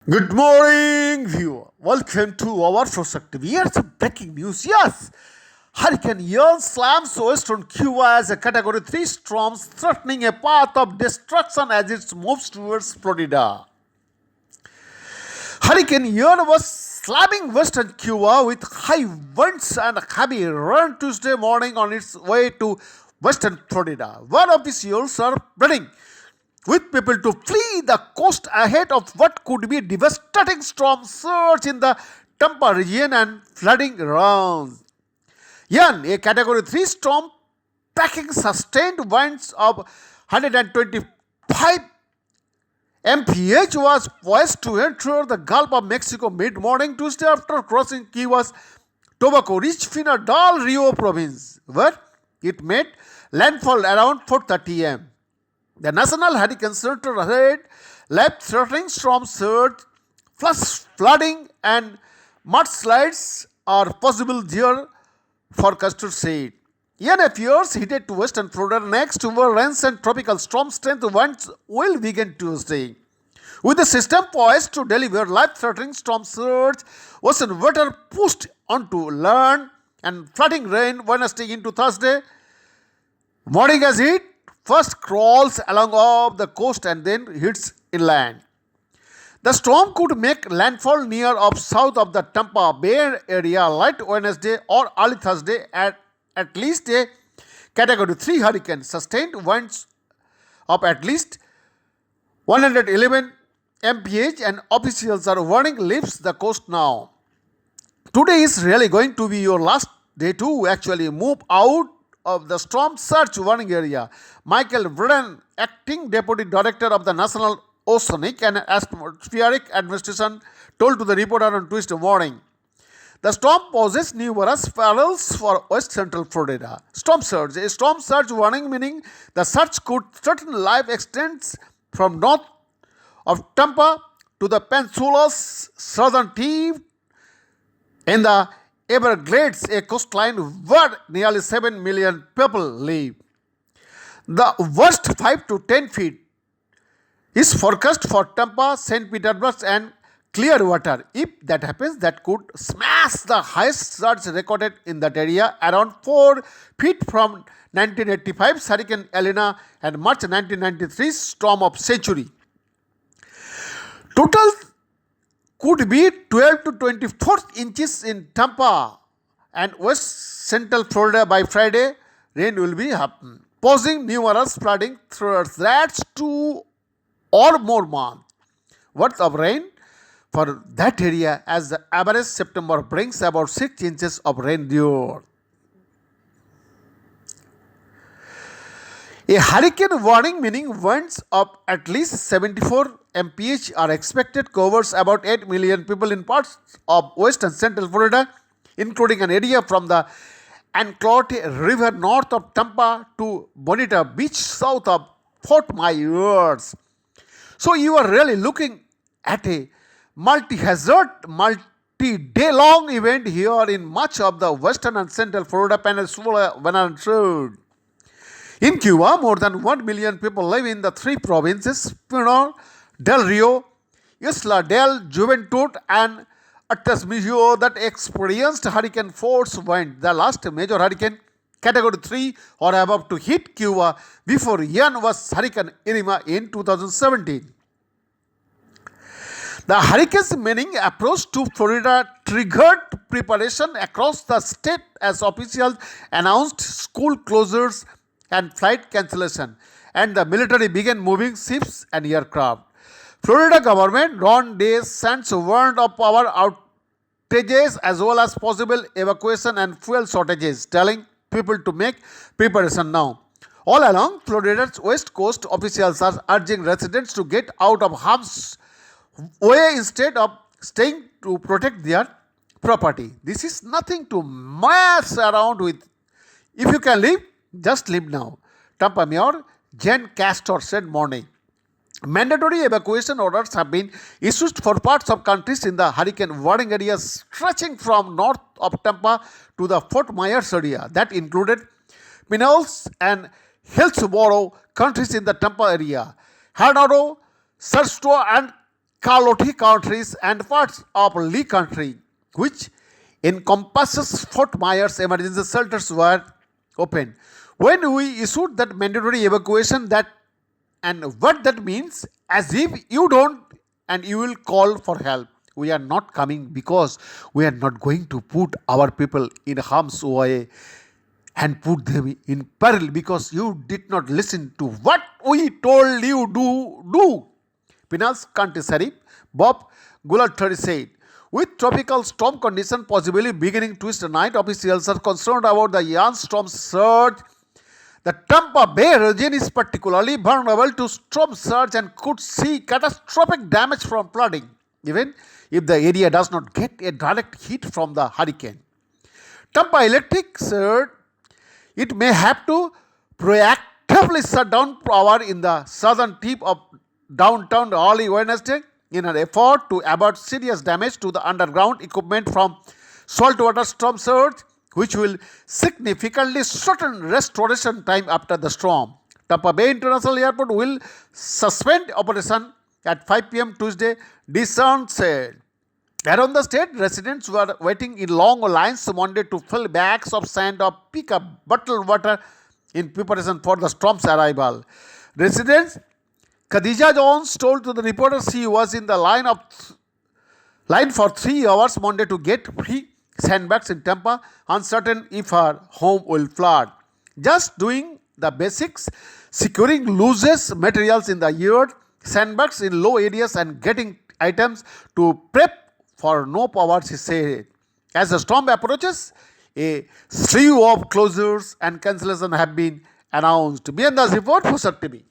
Good morning, viewer. Welcome to our FOSAAC TV. Here's a breaking news. Yes, Hurricane Ian slams western Cuba as a Category 3 storm, threatening a path of destruction as it moves towards Florida. Hurricane Ian was slamming western Cuba with high winds and heavy rain Tuesday morning on its way to western Florida. One officials are pleading with people to flee the coast ahead of what could be devastating storm surge in the Tampa region and flooding around. Yan, a Category 3 storm packing sustained winds of 125 mph was poised to enter the Gulf of Mexico mid-morning Tuesday after crossing Cuba's Tobacco Rich Fina del Rio province, where it made landfall around 4:30 am. The National Hurricane Center ahead life-threatening storm surge, flash flooding, and mudslides are possible there, forecasters said. Ian appears headed to western Florida next, where rains and tropical storm strength winds will begin Tuesday. With the system poised to deliver life-threatening storm surge, ocean water pushed onto land and flooding rain Wednesday into Thursday morning as it first crawls along off the coast and then hits inland. The storm could make landfall near or south of the Tampa Bay area late Wednesday or early Thursday at least a Category 3 hurricane. Sustained winds of at least 111 mph and officials are warning leaves the coast now. Today is really going to be your last day to actually move out of the storm surge warning area. Michael Vreden, acting deputy director of the National Oceanic and Atmospheric Administration, told to the reporter on Tuesday morning. The storm poses numerous perils for west central Florida. Storm surge. A storm surge warning meaning the surge could threaten life extends from north of Tampa to the peninsula's southern tip in the Everglades, a coastline where nearly 7 million people live. The worst 5 to 10 feet is forecast for Tampa, St. Petersburg, and Clearwater. If that happens, that could smash the highest surge recorded in that area, around 4 feet from 1985's Hurricane Elena and March 1993's storm of century. Total could be 12 to 24 inches in Tampa and west central Florida by Friday. Rain will be happening, posing numerous flooding threats. That's 2 or more months worth of rain for that area, as the average September brings about 6 inches of rain there. A hurricane warning meaning winds of at least 74 mph are expected, covers about 8 million people in parts of west and central Florida, including an area from the Anclote River north of Tampa to Bonita Beach south of Fort Myers. So you are really looking at a multi-hazard, multi-day long event here in much of the western and central Florida peninsula when unfold. In Cuba, more than 1 million people live in the 3 provinces, Pino, Del Rio, Isla del Juventud, and Atasmillo, that experienced hurricane force wind, the last major hurricane, Category 3 or above, to hit Cuba before Ian was Hurricane Irma in 2017. The hurricane's meaning approach to Florida triggered preparation across the state as officials announced school closures and flight cancellation, and the military began moving ships and aircraft. Florida government Ron DeSantis warned of power outages as well as possible evacuation and fuel shortages, telling people to make preparation now. All along Florida's west coast, officials are urging residents to get out of harm's way instead of staying to protect their property. This is nothing to mess around with. If you can leave, just leave now, Tampa Mayor Jen Castor said morning. Mandatory evacuation orders have been issued for parts of countries in the hurricane warning areas stretching from north of Tampa to the Fort Myers area. That included Pinellas and Hillsborough counties in the Tampa area, Hernando, Sarasota, and Carlotti countries and parts of Lee country, which encompasses Fort Myers emergency shelters, were opened. When we issued that mandatory evacuation, that and what that means, as if you don't and you will call for help. We are not coming because we are not going to put our people in harm's way and put them in peril because you did not listen to what we told you to do. Pinellas County Sheriff Bob Goulartari said, with tropical storm condition possibly beginning Tuesday night, officials are concerned about the Ian storm surge. The Tampa Bay region is particularly vulnerable to storm surge and could see catastrophic damage from flooding, even if the area does not get a direct hit from the hurricane. Tampa Electric said it may have to proactively shut down power in the southern tip of downtown early Wednesday in an effort to avoid serious damage to the underground equipment from saltwater storm surge, which will significantly shorten restoration time after the storm. Tampa Bay International Airport will suspend operation at 5 p.m. Tuesday, DeSantis said. Around the state, residents were waiting in long lines Monday to fill bags of sand or pick up bottled water in preparation for the storm's arrival. Residents Khadija Jones told to the reporters she was in the line for 3 hours Monday to get free sandbags in Tampa, uncertain if her home will flood. Just doing the basics, securing loose materials in the yard, sandbags in low areas, and getting items to prep for no power, she said. As the storm approaches, a slew of closures and cancellations have been announced. Beyond the report, FOSAAC TV.